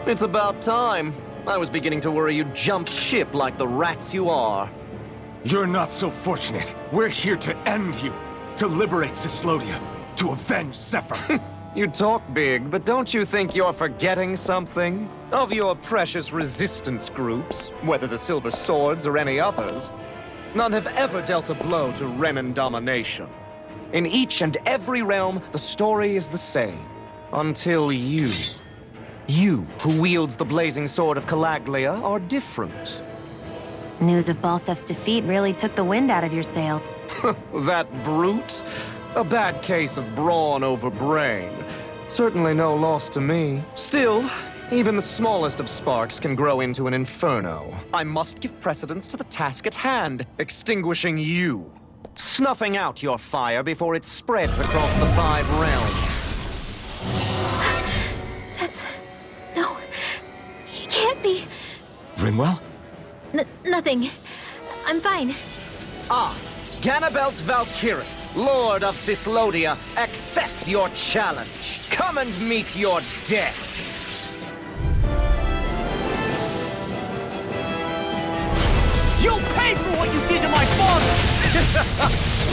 It's about time. I was beginning to worry you jumped ship like the rats you are. You're not so fortunate. We're here to end you. To liberate Cyslodia. To avenge Zephyr. You talk big, but don't you think you're forgetting something? Of your precious resistance groups, whether the Silver Swords or any others, none have ever dealt a blow to Renan domination. In each and every realm, the story is the same. Until you. You, who wields the blazing sword of Calaglia, are different. News of Balsef's defeat really took the wind out of your sails. That brute? A bad case of brawn over brain. Certainly no loss to me. Still, even the smallest of sparks can grow into an inferno. I must give precedence to the task at hand, extinguishing you. Snuffing out your fire before it spreads across the 5 realms. No, he can't be. Rinwell? Nothing. I'm fine. Ah, Ganabelt Valkyris, Lord of Cyslodia, accept your challenge. Come and meet your death. You'll pay for what you did to my father!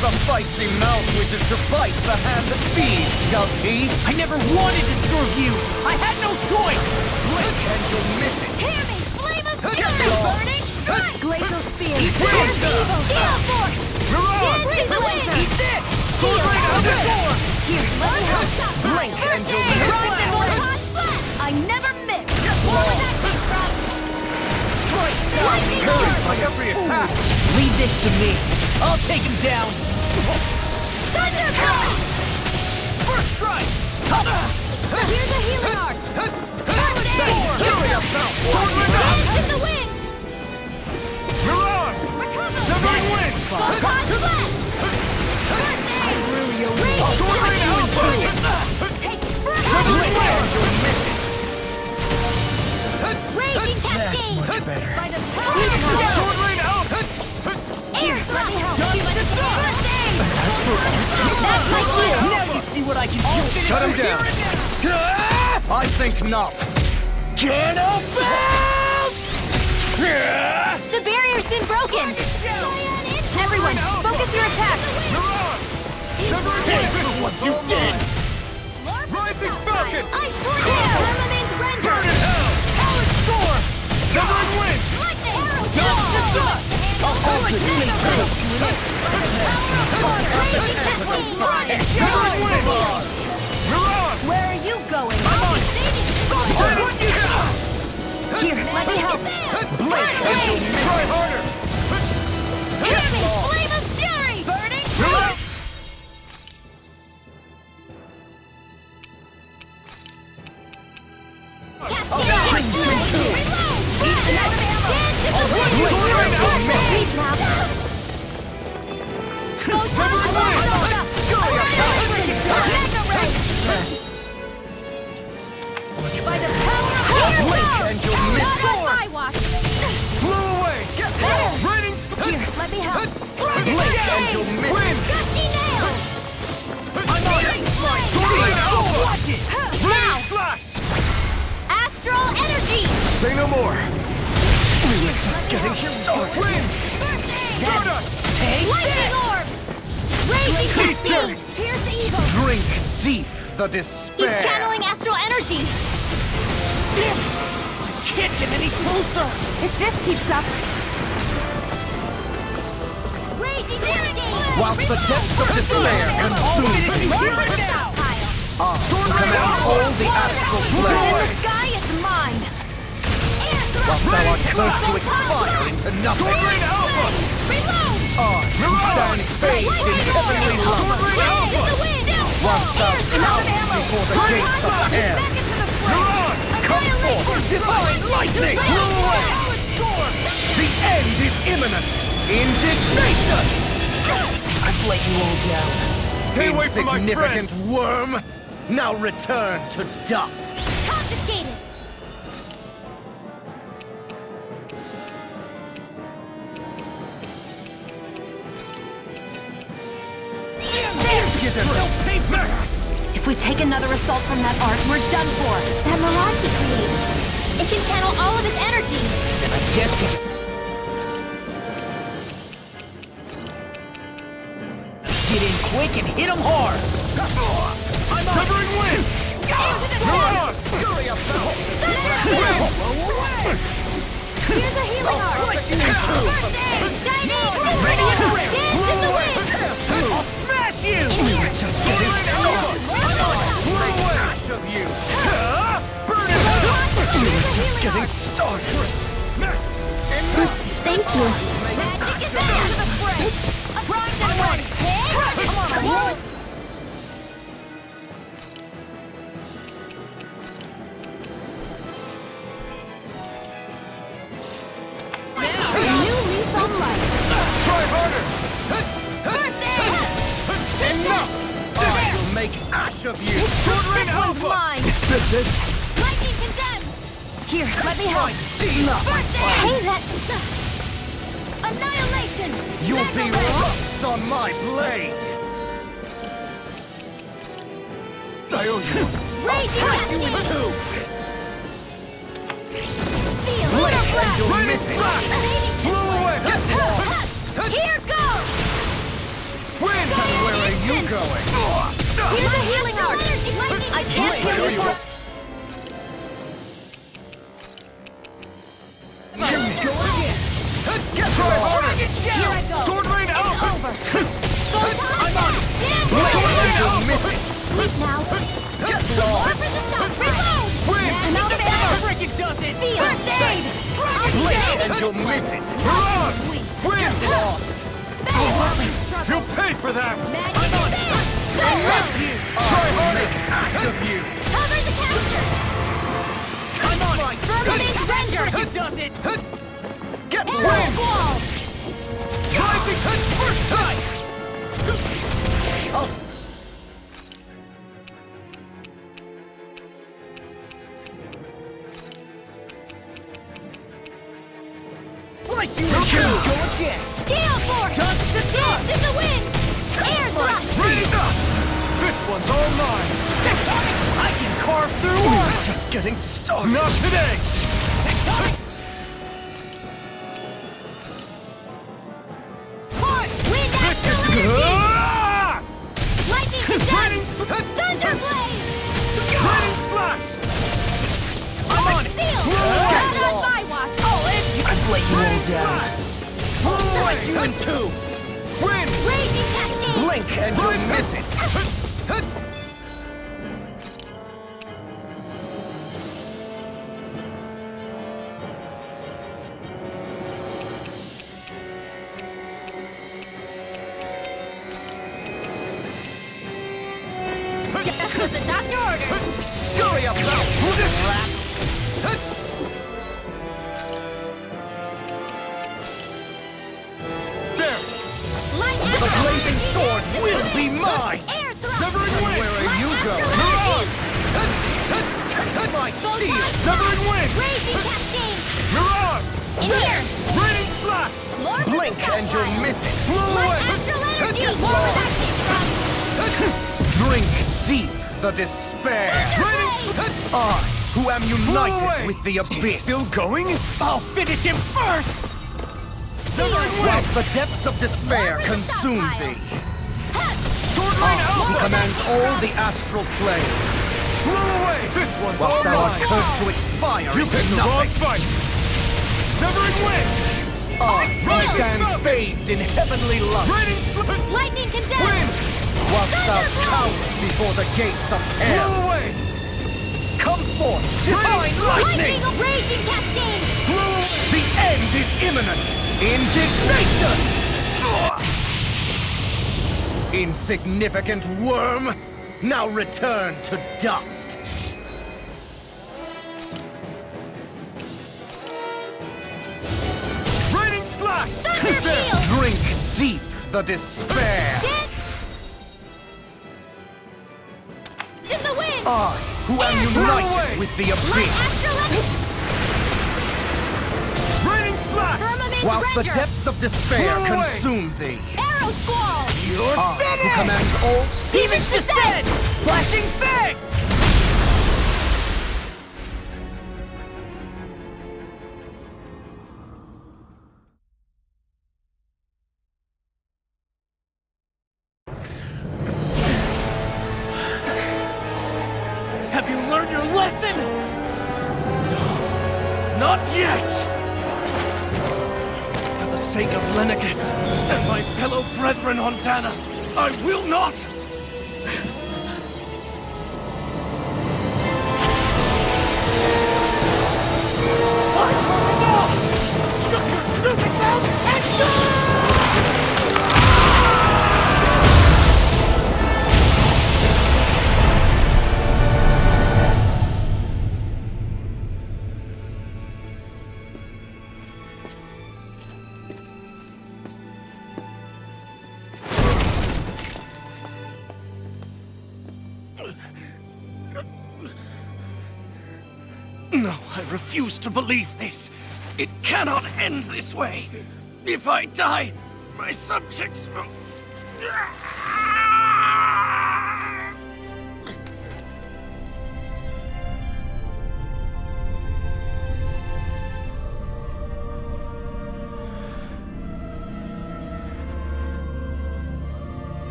The feisty mouth wishes to bite the hand that feeds, does he? I never wanted to serve you! I had no choice! Blink and you'll miss it. Hear me! Flame of Get fury! off. Burning strike! Glacial spear! Eat Fierce this. evil! Gale force! Reload. Breathe the wind! Eat this! Sword Blade of the sword. Here, let me help! Blink and you'll miss Perfect it. and hot flash! I never miss! Where would that come from? Strike down. Lightning Killing orb. by every attack. Leave this to me. I'll take him down. Thunderbolt! First strike. Here's a healing arc! Fury of mouth. Dance in the wind! Mirage. Recover! Severing wind. Hot flash! First aid! Raging Sword rain alpha. Takes Blink and you'll miss it. Raging cascade! Much better. By the power of Sword rain alpha. air! Let me help! Dust to dust. First aid! That's my cue! Now you see what I can do. Shut him down. I think not. The barrier's been broken! Everyone, focus your attack! What you did! Rising Falcon! Ice tornado! Remains rendered! Burn in hell! Power storm! Severing wind! Lightning! Arrow Dust to dust! I'll hold it! Severing wind! Mirage! Where are you going? Here, let me help! Blink and you'll try harder! Hear me! Flame of fury! Burning Mirage! By the power of Blink and you'll miss Not on it! my watch! Blew away! Get raining Here, let me help! Blink and you'll miss it! Gusty nails! I'm on it! Sword rain alpha! Watch it! Blazing flash! Astral energy! Say no more! We were just getting started! Wind! Stardust! Lightning orb! Raging Keep cascade! dirt. Pierce evil! Drink deep the He's despair! channeling astral energy! Damn it! I can't get any closer! If this keeps up... Raging cascade! Whilst the depths of despair consume Finishing you, here and now! command all the astral And plane! the sky is mine! Whilst thou art close to expire into nothing! Reload! Stand phased in heavenly love! Whilst thou cowers before the gates of hell! Come forth, divine lightning! Blew away! The end is imminent! Indignation! I've let you all down. Stay away from my friends! Insignificant worm! Now return to dust! Confiscated! Get it! If we take another assault from that arc, we're done for! That mirage he created! It can channel all of its energy. Then I guess it. Get in quick and hit him hard. I'm on. Severing wind! Scurry up, Here's a healing art. First aid! Shining! Ready and ready. Dance in the wind! I'll smash you. In here! Just getting started. Ash of you! Burn it up. Just Getting started. Thank you. Magic is there! To the fray! Primed and ready! Come on, I won't! New lease on life. Try harder! First aid! Enough! I will make ash of you! This one's mine! Is this it? Lightning condemned! Here, let me help. First aid! Hey, that's... Annihilation! You'll be Metal rust on my blade! I owe you. Raging Cascade! Steel! Lunar Blast! You'll miss it! Blow away! Here goes! Wind! Where are you going? Here's a healing art! I can't heal you for... Try harder! Here I go! Sword rain It's out! over! I'm on it! You'll miss it! Sleep now! More for the stop! Reload! I'm out of ammo! Frickin' does it. Seal! First aid! And you'll miss it! Mirage! Wind! Lost! You'll pay for that! Magic is there! Try harder! Ash of you! Cover the capture! I'm on it. Firmament render! Frickin' does it. Get Arrow wind! wall! Rising touch first time! Like you and you. Go again. Gale force! Touch the Dance in the wind! Air thrust! Raise up! This one's all mine! I can carve through one. Just getting started! Not today! Wind astral energy! Ah! Lightning Raining condemned! Thunderblade! Raining slash! I'm on it. Seal! Blow Not on my watch! I'll end you. I've let you all Raining down. slash! Blow away! You in two! Wind! Raging cascade! Blink and you'll miss it! Just as the doctor ordered! Scurry up There! Light The astral blazing energy! sword will be mine! Air thrust! Severing wind! Where are Light you astral going? energy! My shield! Severing wind! Raging cascade! Mirage! In here! Raining slash! More for Blink the and you'll stockpile. miss it! Blow Light away! astral energy! More where that came from! Drink deep the despair! I, who am united with the abyss, Still going? I'll finish him first. whilst the depths of despair More for the consume stockpile. thee. Sword I, rain who out! commands all the astral plane, Blow away! This one's all whilst thou art mine! cursed to expire You into picked the wrong nothing. fight! Severing wind! I stand bathed in heavenly light, Raining slash! Lightning condemned! Wind! whilst thou Thunderblade! cowerest before the gates of Blow hell. away! Come forth, divine lightning! Lightning raging cascade! Blow away! The end is imminent! Indignation! Insignificant worm! Now return to dust! Raining slash! Thunder field! Drink deep the despair! Dance in the wind! I, who am Air united away! with the Light abyss, astral energy! Raining slash! Firmament whilst the render! depths of despair Blow away! consume thee. Arrow squall! I, who commands all Demon's descent! flashing fang! you learned your lesson? Not yet! For the sake of Lenegus and my fellow brethren on Dana, I will not! Shut your stupid mouth and go! No, I refuse to believe this. It cannot end this way. If I die, my subjects will...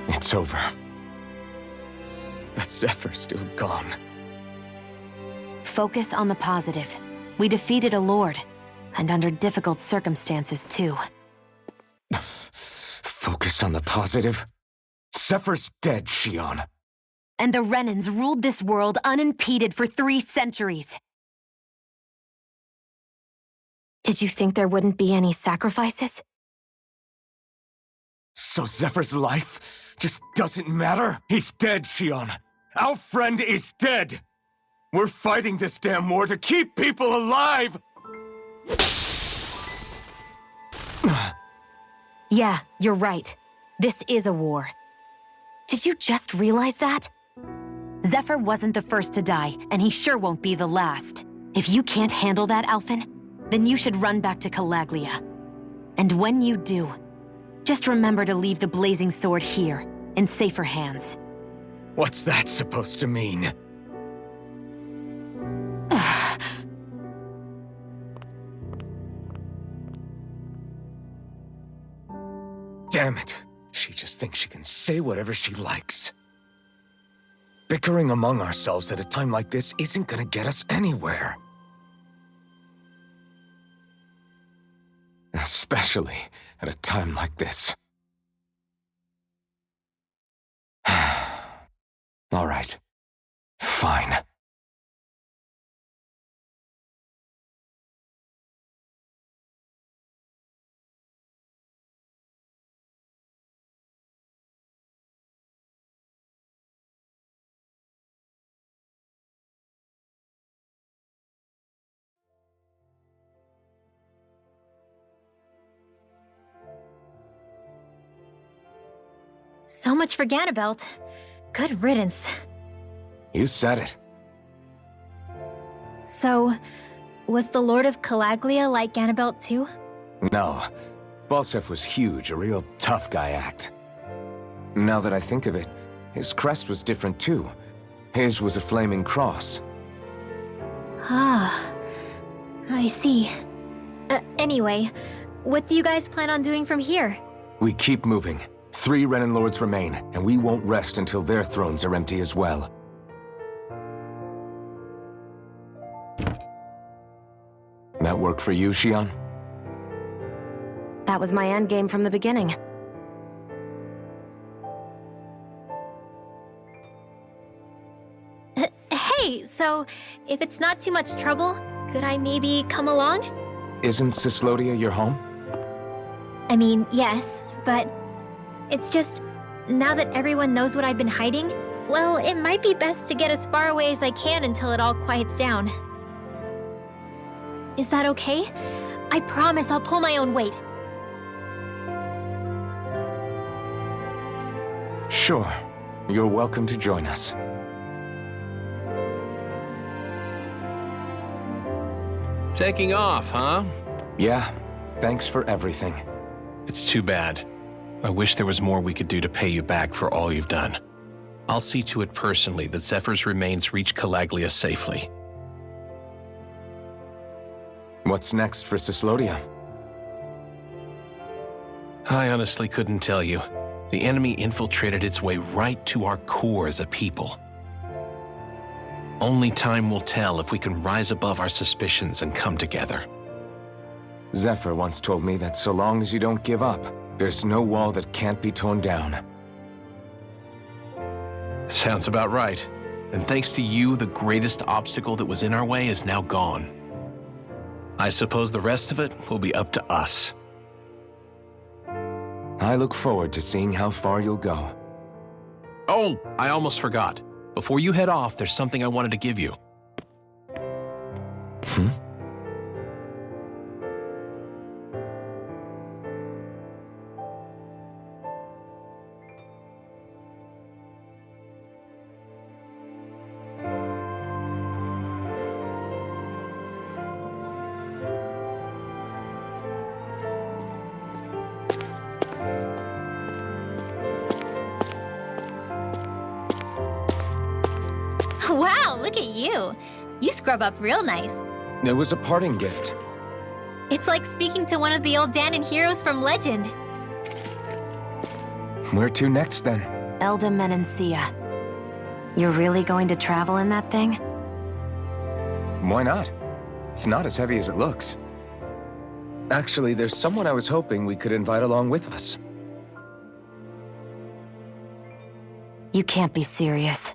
It's over. But Zephyr's still gone. Focus on the positive. We defeated a lord, and under difficult circumstances, too. Focus on the positive? Zephyr's dead, Shionne. And the Renans ruled this world unimpeded for 3 centuries. Did you think there wouldn't be any sacrifices? So Zephyr's life just doesn't matter? He's dead, Shionne. Our friend is dead. We're fighting this damn war to keep people alive! Yeah, you're right. This is a war. Did you just realize that? Zephyr wasn't the first to die, and he sure won't be the last. If you can't handle that, Alphen, then you should run back to Calaglia. And when you do, just remember to leave the Blazing Sword here, in safer hands. What's that supposed to mean? Damn it. She just thinks she can say whatever she likes. Bickering among ourselves at a time like this isn't gonna get us anywhere. Especially at a time like this. All right. Fine. So much for Ganabelt. Good riddance. You said it. So, was the Lord of Calaglia like Ganabelt too? No. Balseph was huge, a real tough guy act. Now that I think of it, his crest was different too. His was a flaming cross. Ah, I see. Anyway, what do you guys plan on doing from here? We keep moving. 3 Renan Lords remain, and we won't rest until their thrones are empty as well. That work for you, Xion? That was my endgame from the beginning. Hey, so if it's not too much trouble, could I maybe come along? Isn't Cyslodia your home? I mean, yes, but it's just, now that everyone knows what I've been hiding, well, it might be best to get as far away as I can until it all quiets down. Is that okay? I promise I'll pull my own weight. Sure. You're welcome to join us. Taking off, huh? Yeah, thanks for everything. It's too bad. I wish there was more we could do to pay you back for all you've done. I'll see to it personally that Zephyr's remains reach Calaglia safely. What's next for Cyslodia? I honestly couldn't tell you. The enemy infiltrated its way right to our core as a people. Only time will tell if we can rise above our suspicions and come together. Zephyr once told me that so long as you don't give up, there's no wall that can't be torn down. Sounds about right. And thanks to you, the greatest obstacle that was in our way is now gone. I suppose the rest of it will be up to us. I look forward to seeing how far you'll go. Oh, I almost forgot. Before you head off, there's something I wanted to give you. Wow, look at you. You scrub up real nice. It was a parting gift. It's like speaking to one of the old Danon heroes from Legend. Where to next, then? Elda Menancia. You're really going to travel in that thing? Why not? It's not as heavy as it looks. Actually, there's someone I was hoping we could invite along with us. You can't be serious.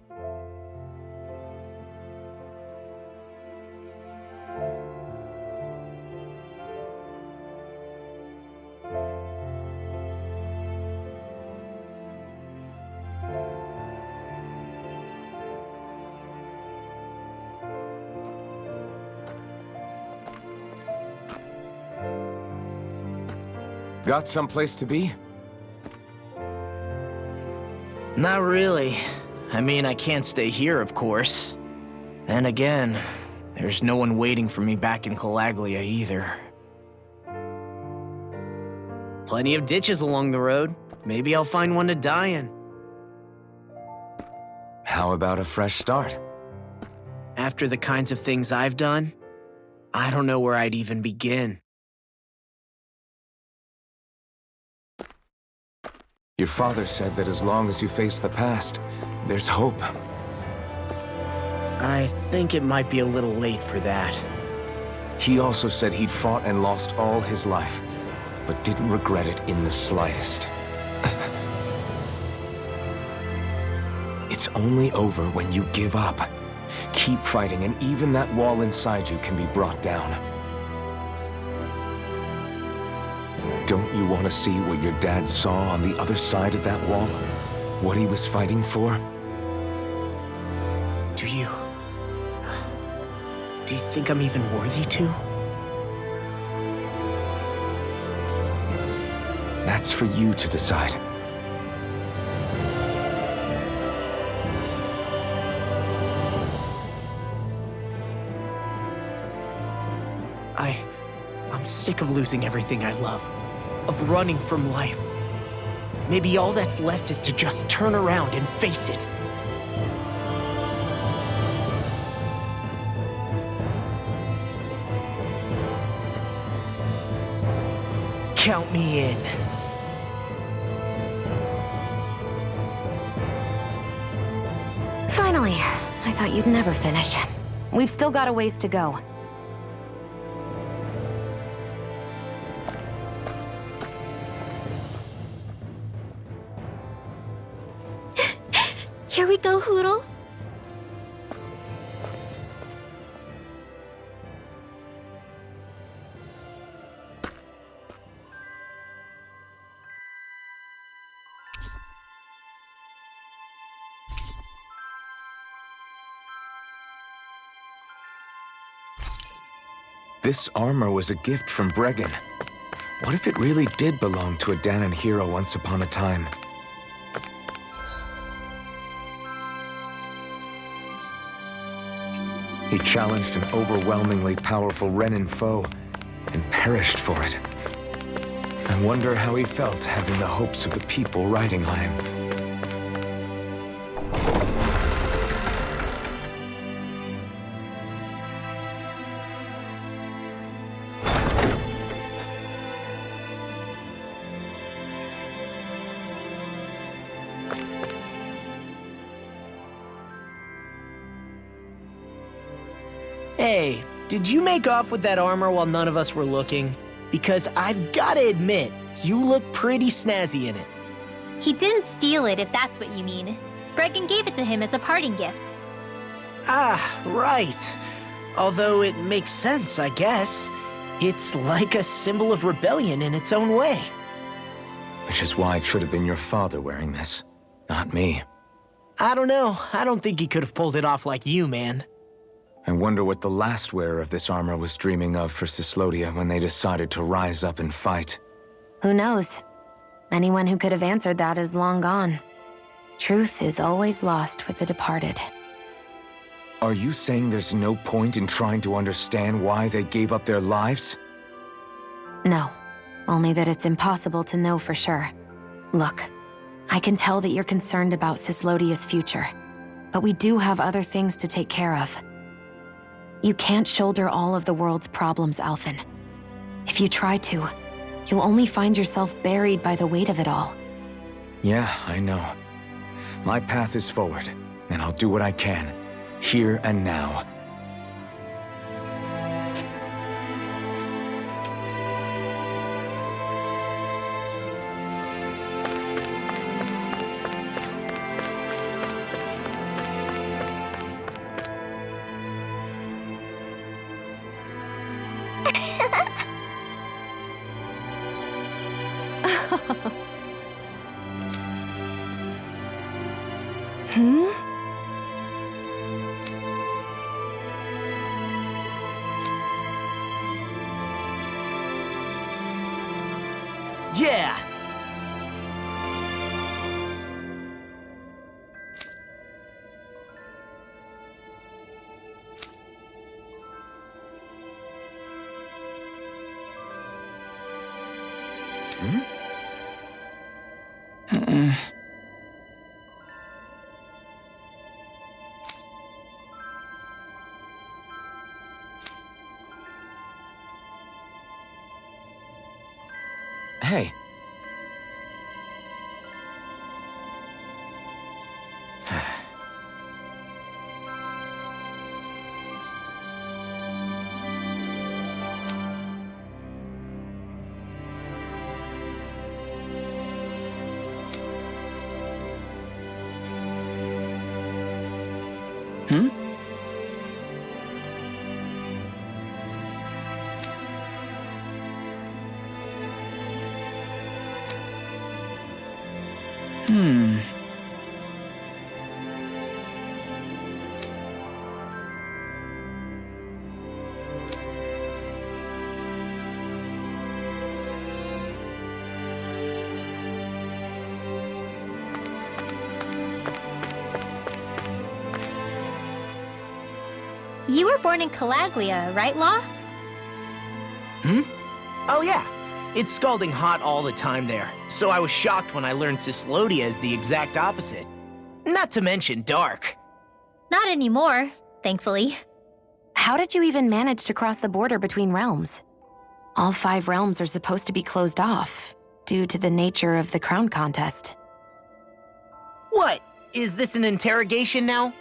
Got someplace to be? Not really. I mean, I can't stay here, of course. Then again, there's no one waiting for me back in Calaglia either. Plenty of ditches along the road. Maybe I'll find one to die in. How about a fresh start? After the kinds of things I've done, I don't know where I'd even begin. Your father said that as long as you face the past, there's hope. I think it might be a little late for that. He also said he'd fought and lost all his life, but didn't regret it in the slightest. It's only over when you give up. Keep fighting, and even that wall inside you can be brought down. Don't you want to see what your dad saw on the other side of that wall? What he was fighting for? Do you think I'm even worthy to? That's for you to decide. I'm sick of losing everything I love. Of running from life. Maybe all that's left is to just turn around and face it. Count me in. Finally. I thought you'd never finish. We've still got a ways to go. Here we go, Hootle. This armor was a gift from Bregan. What if it really did belong to a Dahnan hero once upon a time? He challenged an overwhelmingly powerful Renan foe and perished for it. I wonder how he felt having the hopes of the people riding on him. Hey, did you make off with that armor while none of us were looking? Because I've gotta admit, you look pretty snazzy in it. He didn't steal it, if that's what you mean. Bregan gave it to him as a parting gift. Ah, right. Although it makes sense, I guess. It's like a symbol of rebellion in its own way. Which is why it should have been your father wearing this, not me. I don't know. I don't think he could have pulled it off like you, man. I wonder what the last wearer of this armor was dreaming of for Cyslodia when they decided to rise up and fight. Who knows? Anyone who could have answered that is long gone. Truth is always lost with the departed. Are you saying there's no point in trying to understand why they gave up their lives? No, only that it's impossible to know for sure. Look, I can tell that you're concerned about Cyslodia's future, but we do have other things to take care of. You can't shoulder all of the world's problems, Alphen. If you try to, you'll only find yourself buried by the weight of it all. Yeah, I know. My path is forward, and I'll do what I can, here and now. Yeah! Hey. You were born in Calaglia, right, Law? Oh yeah, it's scalding hot all the time there, so I was shocked when I learned Cyslodia is the exact opposite. Not to mention dark. Not anymore, thankfully. How did you even manage to cross the border between realms? All 5 realms are supposed to be closed off, due to the nature of the crown contest. What? Is this an interrogation now?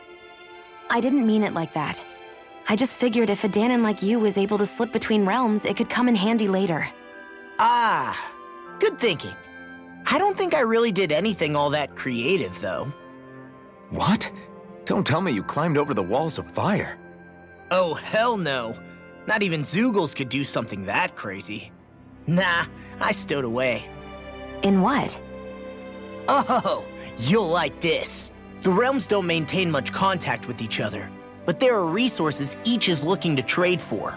I didn't mean it like that. I just figured if a Danon like you was able to slip between realms, it could come in handy later. Ah, good thinking. I don't think I really did anything all that creative, though. What? Don't tell me you climbed over the walls of fire. Oh, hell no. Not even Zoogles could do something that crazy. Nah, I stowed away. In what? Oh, you'll like this. The realms don't maintain much contact with each other, but there are resources each is looking to trade for.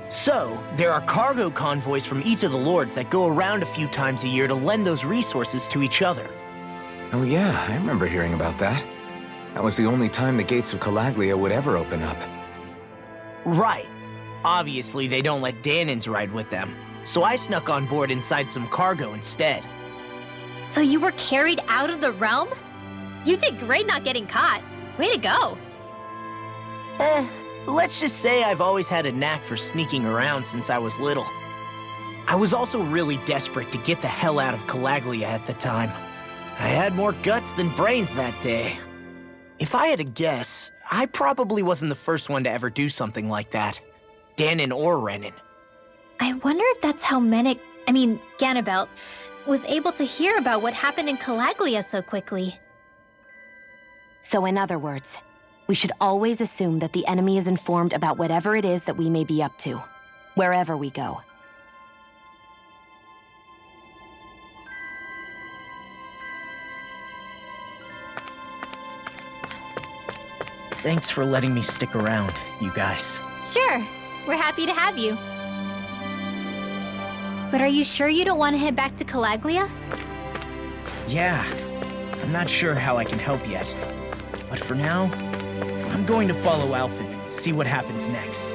So, there are cargo convoys from each of the lords that go around a few times a year to lend those resources to each other. Oh yeah, I remember hearing about that. That was the only time the gates of Calaglia would ever open up. Right. Obviously, they don't let Danons ride with them, so I snuck on board inside some cargo instead. So you were carried out of the realm? You did great not getting caught. Way to go. Let's just say I've always had a knack for sneaking around since I was little. I was also really desperate to get the hell out of Calaglia at the time. I had more guts than brains that day. If I had to guess, I probably wasn't the first one to ever do something like that. Danon or Renan. I wonder if that's how Ganabelt, was able to hear about what happened in Calaglia so quickly. So in other words, we should always assume that the enemy is informed about whatever it is that we may be up to, wherever we go. Thanks for letting me stick around, you guys. Sure, we're happy to have you. But are you sure you don't want to head back to Calaglia? Yeah, I'm not sure how I can help yet. But for now, I'm going to follow Alphen and see what happens next.